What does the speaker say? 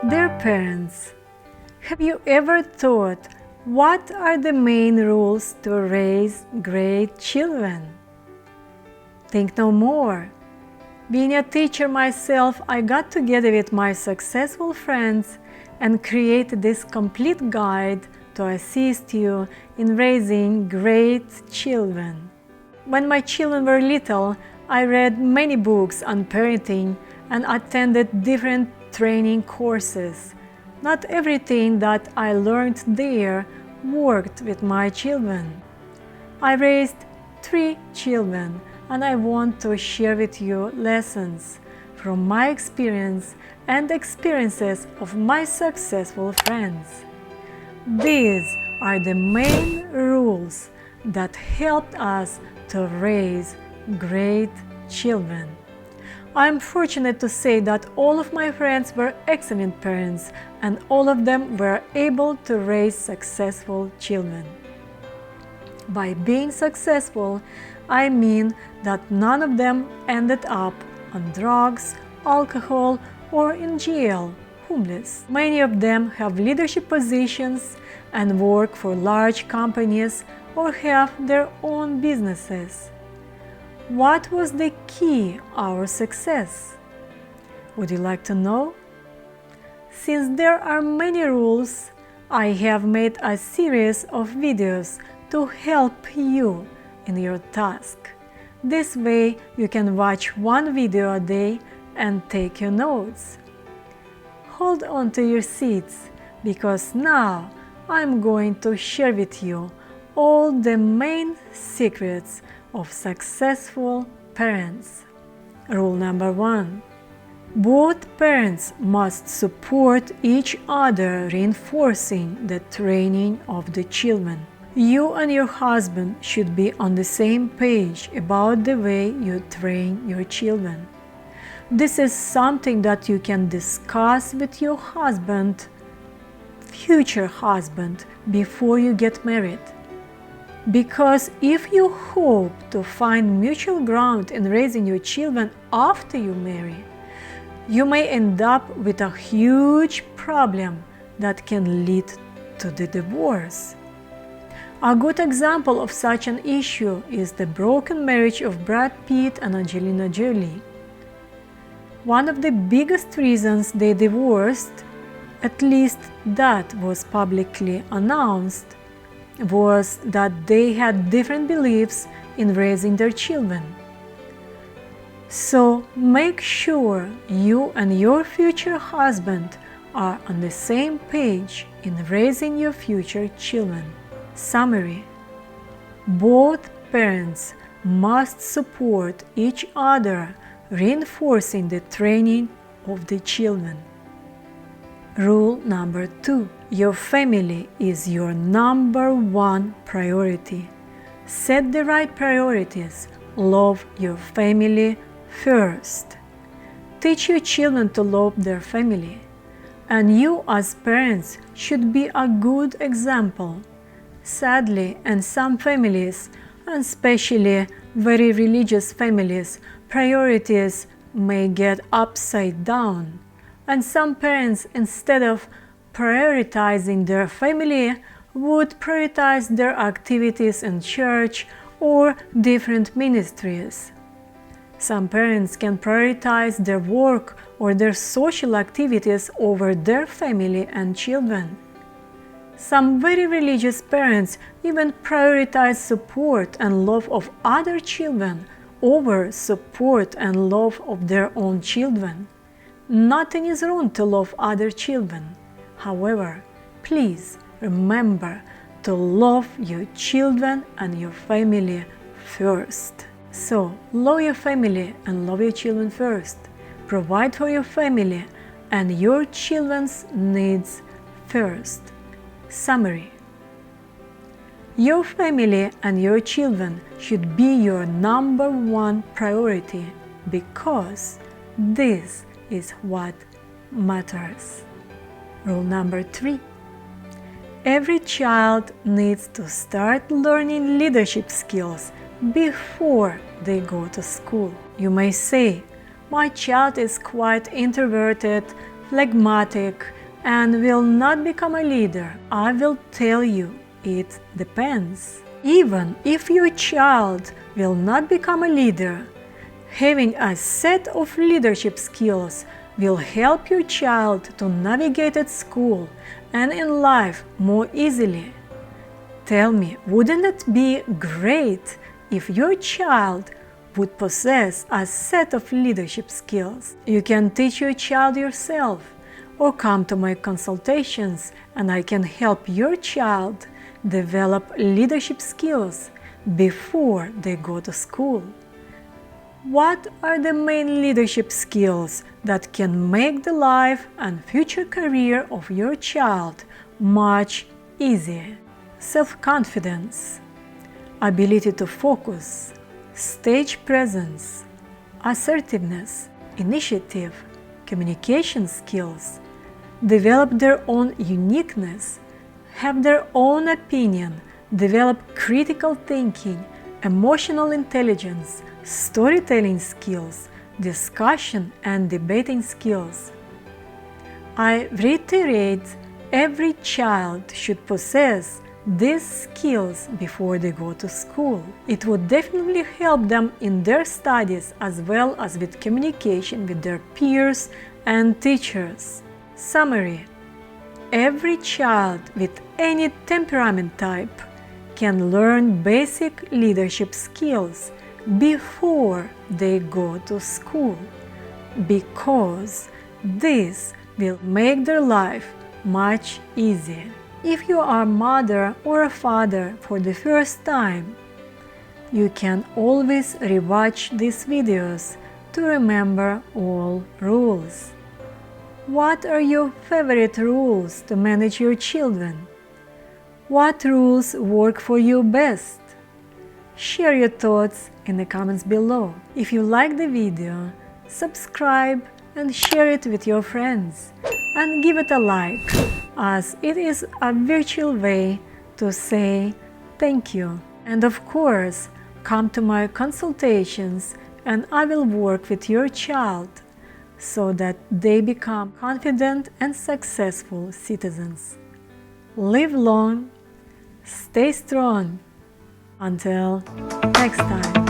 Dear parents, have you ever thought what are the main rules to raise great children? Think no more. Being a teacher myself, I got together with my successful friends and created this complete guide to assist you in raising great children. When my children were little, I read many books on parenting and attended different training courses. Not everything that I learned there worked with my children. I raised 3 children, and I want to share with you lessons from my experience and experiences of my successful friends. These are the main rules that helped us to raise great children. I am fortunate to say that all of my friends were excellent parents and all of them were able to raise successful children. By being successful, I mean that none of them ended up on drugs, alcohol, or in jail, homeless. Many of them have leadership positions and work for large companies or have their own businesses. What was the key to our success? Would you like to know? Since there are many rules, I have made a series of videos to help you in your task. This way you can watch one video a day and take your notes. Hold on to your seats because now I'm going to share with you all the main secrets of successful parents. Rule number 1. Both parents must support each other, reinforcing the training of the children. You and your husband should be on the same page about the way you train your children. This is something that you can discuss with your husband, future husband, before you get married. Because if you hope to find mutual ground in raising your children after you marry, you may end up with a huge problem that can lead to the divorce. A good example of such an issue is the broken marriage of Brad Pitt and Angelina Jolie. One of the biggest reasons they divorced, at least that was publicly announced, was that they had different beliefs in raising their children. So make sure you and your future husband are on the same page in raising your future children. Summary: both parents must support each other, reinforcing the training of the children. Rule number 2. Your family is your number 1 priority. Set the right priorities. Love your family first. Teach your children to love their family. And you as parents should be a good example. Sadly, in some families, and especially very religious families, priorities may get upside down. And some parents, instead of prioritizing their family, would prioritize their activities in church or different ministries. Some parents can prioritize their work or their social activities over their family and children. Some very religious parents even prioritize support and love of other children over support and love of their own children. Nothing is wrong to love other children. However, please remember to love your children and your family first. So, love your family and love your children first. Provide for your family and your children's needs first. Summary: your family and your children should be your number 1 priority because this is what matters. Rule number 3. Every child needs to start learning leadership skills before they go to school. You may say, my child is quite introverted, phlegmatic, and will not become a leader? I will tell you, it depends. Even if your child will not become a leader, having a set of leadership skills will help your child to navigate at school and in life more easily. Tell me, wouldn't it be great if your child would possess a set of leadership skills? You can teach your child yourself, or come to my consultations and I can help your child develop leadership skills before they go to school. What are the main leadership skills that can make the life and future career of your child much easier? Self-confidence, ability to focus, stage presence, assertiveness, initiative, communication skills, develop their own uniqueness, have their own opinion, develop critical thinking, emotional intelligence, storytelling skills, discussion and debating skills. I reiterate, every child should possess these skills before they go to school. It would definitely help them in their studies as well as with communication with their peers and teachers. Summary: every child with any temperament type can learn basic leadership skills before they go to school, because this will make their life much easier. If you are a mother or a father for the first time, you can always rewatch these videos to remember all rules. What are your favorite rules to manage your children? What rules work for you best? Share your thoughts in the comments below. If you like the video, subscribe and share it with your friends, and give it a like, as it is a virtual way to say thank you. And of course, come to my consultations and I will work with your child so that they become confident and successful citizens. Live long, stay strong. Until next time.